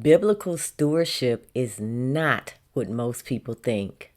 Biblical stewardship is not what most people think.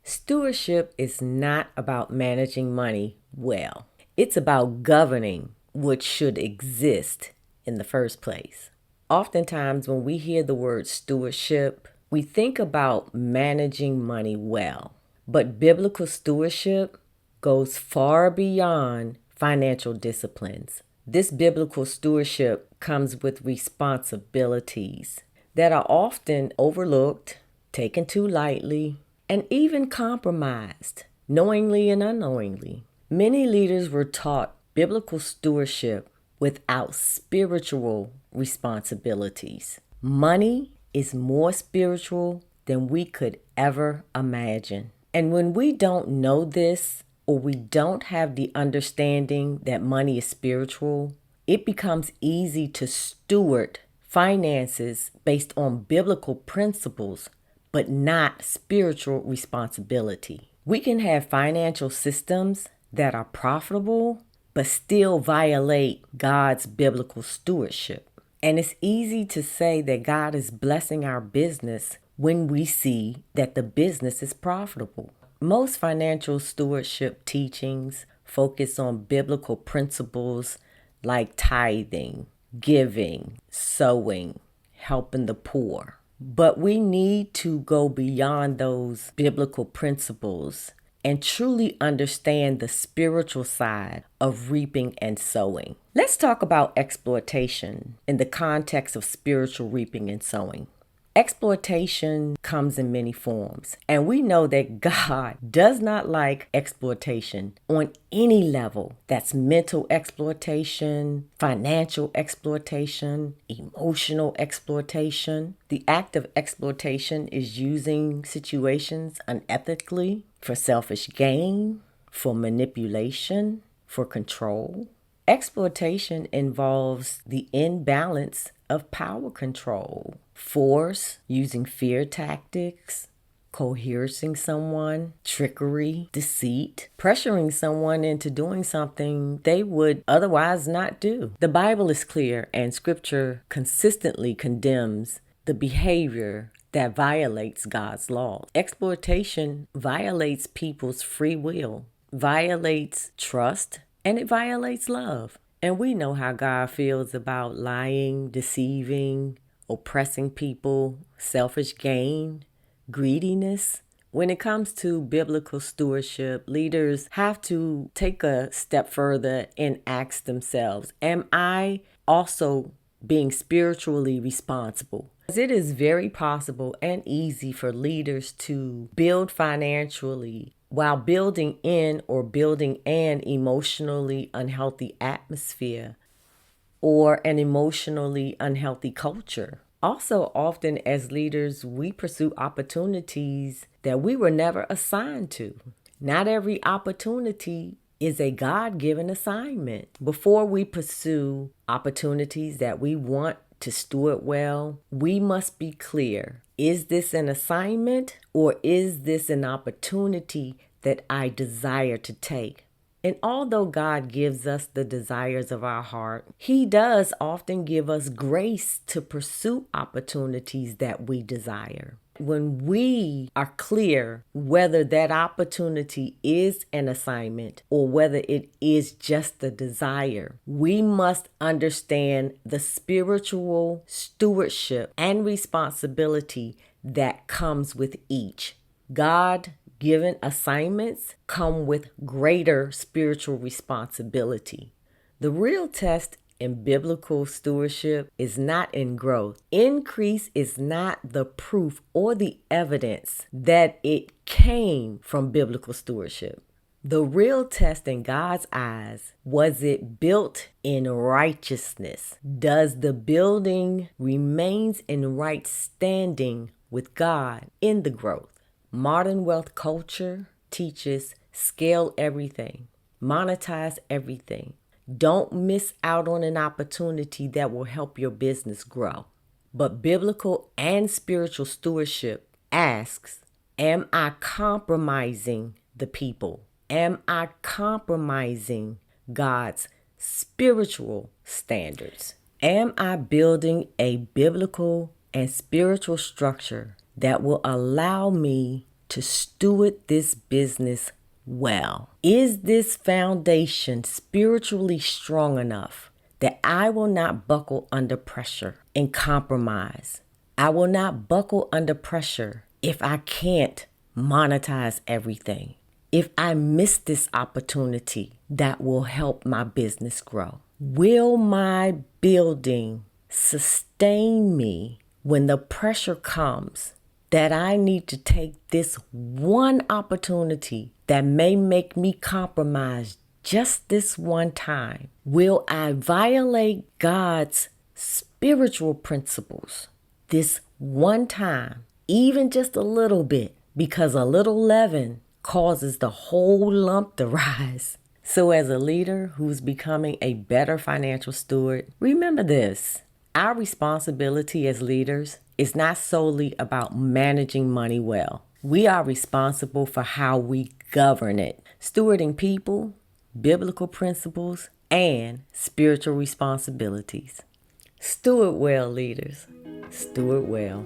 Stewardship is not about managing money well. It's about governing what should exist in the first place. Oftentimes, when we hear the word stewardship, we think about managing money well. But biblical stewardship goes far beyond financial disciplines. This biblical stewardship comes with responsibilities that are often overlooked, taken too lightly, and even compromised, knowingly and unknowingly. Many leaders were taught biblical stewardship without spiritual responsibilities. Money is more spiritual than we could ever imagine. And when we don't know this, or we don't have the understanding that money is spiritual, it becomes easy to steward finances based on biblical principles, but not spiritual responsibility. We can have financial systems that are profitable, but still violate God's biblical stewardship. And it's easy to say that God is blessing our business when we see that the business is profitable. Most financial stewardship teachings focus on biblical principles like tithing, giving, sowing, helping the poor. But we need to go beyond those biblical principles and truly understand the spiritual side of reaping and sowing. Let's talk about exploitation in the context of spiritual reaping and sowing. Exploitation comes in many forms, and we know that God does not like exploitation on any level. That's mental exploitation, financial exploitation, emotional exploitation. The act of exploitation is using situations unethically for selfish gain, for manipulation, for control. Exploitation involves the imbalance of power control, force, using fear tactics, coercing someone, trickery, deceit, pressuring someone into doing something they would otherwise not do. The Bible is clear, and Scripture consistently condemns the behavior that violates God's laws. Exploitation violates people's free will, violates trust, and it violates love. And we know how God feels about lying, deceiving, oppressing people, selfish gain, greediness. When it comes to biblical stewardship, leaders have to take a step further and ask themselves, am I also being spiritually responsible? It is very possible and easy for leaders to build financially while building in or building an emotionally unhealthy atmosphere or an emotionally unhealthy culture. Also, often as leaders, we pursue opportunities that we were never assigned to. Not every opportunity is a God-given assignment. Before we pursue opportunities that we want to steward well, we must be clear. Is this an assignment or is this an opportunity that I desire to take? And although God gives us the desires of our heart, He does often give us grace to pursue opportunities that we desire. When we are clear whether that opportunity is an assignment or whether it is just a desire, we must understand the spiritual stewardship and responsibility that comes with each. God-given assignments come with greater spiritual responsibility. The real test in biblical stewardship is not in growth. Increase is not the proof or the evidence that it came from biblical stewardship. The real test in God's eyes, was it built in righteousness? Does the building remains in right standing with God in the growth? Modern wealth culture teaches scale everything, monetize everything. Don't miss out on an opportunity that will help your business grow. But biblical and spiritual stewardship asks, am I compromising the people? Am I compromising God's spiritual standards? Am I building a biblical and spiritual structure that will allow me to steward this business well? Is this foundation spiritually strong enough that I will not buckle under pressure and compromise? I will not buckle under pressure if I can't monetize everything. If I miss this opportunity that will help my business grow. Will my building sustain me when the pressure comes that I need to take this one opportunity that may make me compromise just this one time? Will I violate God's spiritual principles this one time, even just a little bit, because a little leaven causes the whole lump to rise? So as a leader who's becoming a better financial steward, remember this. Our responsibility as leaders is not solely about managing money well. We are responsible for how we govern it, stewarding people, biblical principles, and spiritual responsibilities. Steward well, leaders. Steward well.